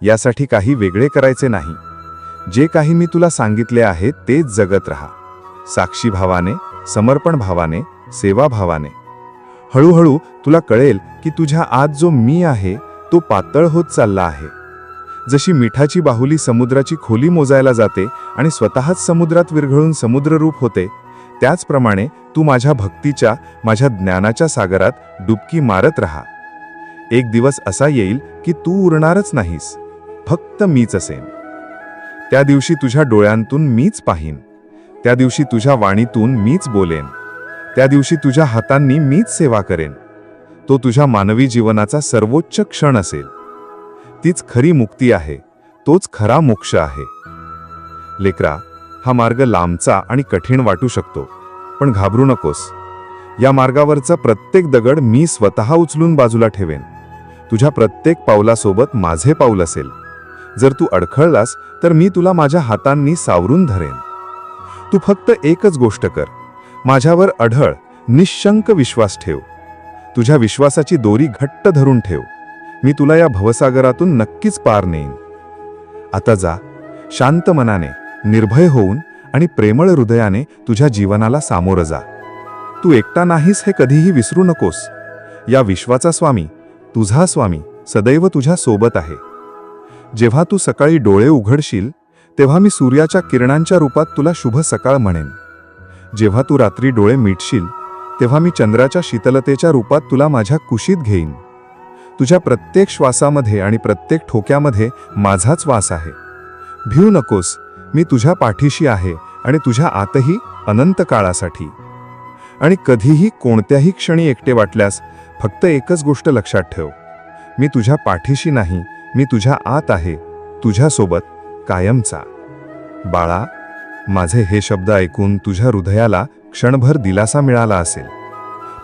यासाठी काही वेगळे करायचे नाही. जे काही मी तुला सांगितले आहे तेच जगत राहा, साक्षी भावाने, समर्पण भावाने, सेवा भावाने. हळूहळू तुला कळेल की तुझ्या आत जो मी आहे तो पातळ होत चालला आहे. जशी मिठाची बाहुली समुद्राची खोली मोजायला जाते आणि स्वतःच समुद्रात विरघळून समुद्ररूप होते, त्याचप्रमाणे तू माझ्या भक्तीच्या, माझ्या ज्ञानाच्या सागरात डुबकी मारत राहा. एक दिवस असा येईल की तू उरणारच नाहीस, फक्त मीच असेन. त्या दिवशी तुझ्या डोळ्यांतून मीच पाहीन, त्या दिवशी तुझ्या वाणीतून मीच बोलेन, त्या दिवशी तुझ्या हातांनी मीच सेवा करेन. तो तुझ्या मानवी जीवनाचा सर्वोच्च क्षण असेल. तीच खरी मुक्ती आहे, तोच खरा मोक्ष आहे. लेकरा, हा मार्ग लांबचा आणि कठीण वाटू शकतो, पण घाबरू नकोस. या मार्गावरचा प्रत्येक दगड मी स्वतः उचलून बाजूला ठेवेन. तुझ्या प्रत्येक पावलासोबत माझे पाऊल असेल. जर तू अडखळलास तर मी तुला माझ्या हातांनी सावरून धरेन. तू फक्त एकच गोष्ट कर, माझ्यावर अढळ, निशंक विश्वास ठेव. तुझ्या विश्वासाची दोरी घट्ट धरून ठेव. मी तुला या भवसागरातून नक्कीच पार नेईन. आता जा, शांत मनाने, निर्भय होऊन आणि प्रेमळ हृदयाने तुझ्या जीवनाला सामोरं जा. तू एकटा नाहीस हे कधीही विसरू नकोस. या विश्वाचा स्वामी, तुझा स्वामी, सदैव तुझ्या सोबत आहे. जेव्हा तू सकाळी डोळे उघडशील तेव्हा मी सूर्याच्या किरणांच्या रूपात तुला शुभ सकाळ म्हणेन. जेव्हा तू रात्री डोळे मिटशील तेव्हा मी चंद्राच्या शीतलतेच्या रूपात तुला माझ्या कुशीत घेईन. तुझ्या प्रत्येक श्वासामध्ये आणि प्रत्येक ठोक्यामध्ये माझाच वास आहे. भिऊ नकोस, मी तुझ्या पाठीशी आहे आणि तुझ्या आतही अनंत काळासाठी. आणि कधीही कोणत्याही क्षणी एकटे वाटल्यास फक्त एकच गोष्ट लक्षात ठेव, मी तुझ्या पाठीशी नाही, मी तुझ्या आत आहे, तुझ्यासोबत कायमचा. बाळा, माझे हे शब्द ऐकून तुझ्या हृदयाला क्षणभर दिलासा मिळाला असेल,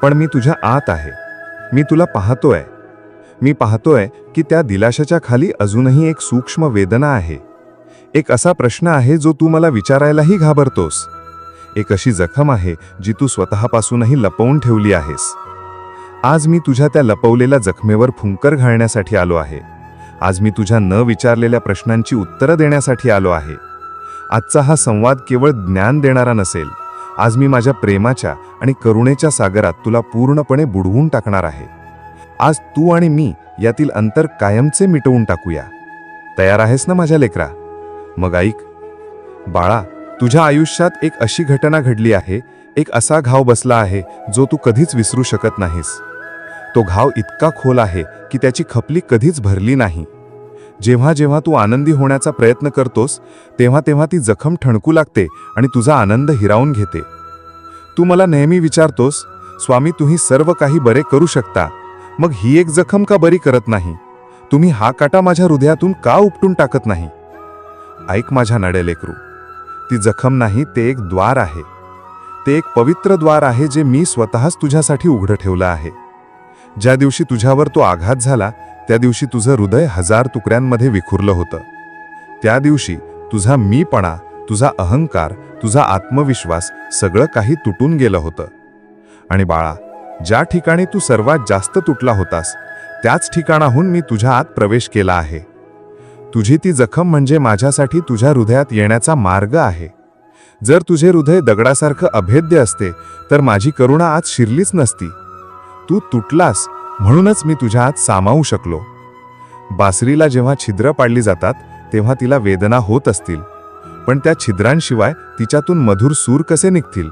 पण मी तुझ्या आत आहे. मी तुला पाहतोय. मी पाहतोय की त्या दिलाशाच्या खाली अजूनही एक सूक्ष्म वेदना आहे. एक असा प्रश्न आहे जो तू मला विचारायलाही घाबरतोस. एक अशी जखम आहे जी तू स्वतःपासूनही लपवून ठेवली आहेस. आज मी तुझ्या त्या लपवलेल्या जखमेवर फुंकर घालण्यासाठी आलो आहे. आज मी तुझ्या न विचारलेल्या प्रश्नांची उत्तरं देण्यासाठी आलो आहे. आजचा हा संवाद केवळ ज्ञान देणारा नसेल. आज मी माझ्या प्रेमाच्या आणि करुणेच्या सागरात तुला पूर्णपणे बुडवून टाकणार आहे. आज तू आणि मी यातील अंतर कायमचे मिटवून टाकूया. तयार आहेस ना माझ्या लेकरा? मग ऐक बाळा, तुझ्या आयुष्यात एक अशी घटना घडली आहे, एक असा घाव बसला आहे जो तू कधीच विसरू शकत नाहीस. तो घाव इतका खोल आहे की त्याची खपली कधीच भरली नाही. जेव्हा जेव्हा तू आनंदी होण्याचा प्रयत्न करतोस तेव्हा तेव्हा ती जखम ठणकू लागते आणि तुझा आनंद हिरावून घेते. तू मला नेहमी विचारतोस, स्वामी तुम्ही सर्व काही बरे करू शकता, मग ही एक जखम का बरी करत नाही? तुम्ही हा काटा माझ्या हृदयातून का उपटून टाकत नाही? ऐक माझ्या नडे लेकरू, ती जखम नाही, ते एक द्वार आहे. ते एक पवित्र द्वार आहे जे मी स्वतःच तुझ्यासाठी उघडं ठेवलं आहे. ज्या दिवशी तुझ्यावर तो आघात झाला त्या दिवशी तुझं हृदय 1000 तुकड्यांमध्ये विखुरलं होतं. त्या दिवशी तुझा मीपणा, तुझा अहंकार, तुझा आत्मविश्वास सगळं काही तुटून गेलं होतं. आणि बाळा, ज्या ठिकाणी तू सर्वात जास्त तुटला होतास त्याच ठिकाणाहून मी तुझ्या आत प्रवेश केला आहे. तुझी ती जखम म्हणजे माझ्यासाठी तुझ्या हृदयात येण्याचा मार्ग आहे. जर तुझे हृदय दगडासारखं अभेद्य असते तर माझी करुणा आज शिरलीच नसती. तू तुटलास म्हणूनच मी तुझ्या आत सामावू शकलो. बासरीला जेव्हा छिद्र पाडली जातात तेव्हा तिला वेदना होत असतील, पण त्या छिद्रांशिवाय तिच्यातून मधुर सूर कसे निघतील?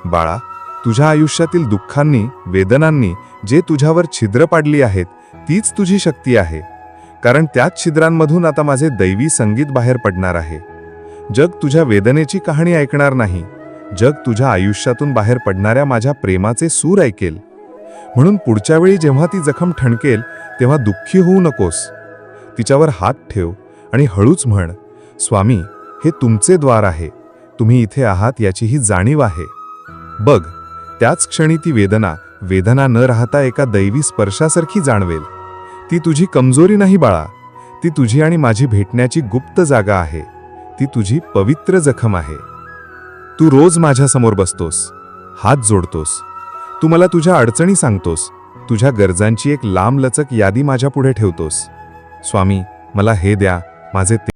बाळा, तुझ्या आयुष्यातील दुःखांनी, वेदनांनी जे तुझ्यावर छिद्र पाडली आहेत तीच तुझी शक्ती आहे. कारण त्याच छिद्रांमधून आता माझे दैवी संगीत बाहेर पडणार आहे. जग तुझ्या वेदनेची कहाणी ऐकणार नाही, जग तुझ्या आयुष्यातून बाहेर पडणाऱ्या माझ्या प्रेमाचे सूर ऐकेल. म्हणून पुढच्या वेळी जेव्हा ती जखम ठणकेल तेव्हा दुःखी होऊ नकोस. तिच्यावर हात ठेव आणि हळूच म्हण, स्वामी, हे तुमचे द्वार आहे, तुम्ही इथे आहात याचीही जाणीव आहे. बघ, त्याच क्षणी ती वेदना न राहता एका दैवी स्पर्शासारखी जाणवेल. ती तुझी कमजोरी नाही बाळा, ती तुझी आणि माझी भेटण्याची गुप्त जागा आहे. ती तुझी पवित्र जखम आहे. तू रोज माझ्यासमोर बसतोस, हात जोडतोस, तू मला तुझ्या अडचणी सांगतोस, तुझ्या गरजांची एक लांबलचक यादी माझ्यापुढे ठेवतोस. स्वामी, मला हे द्या, माझे ते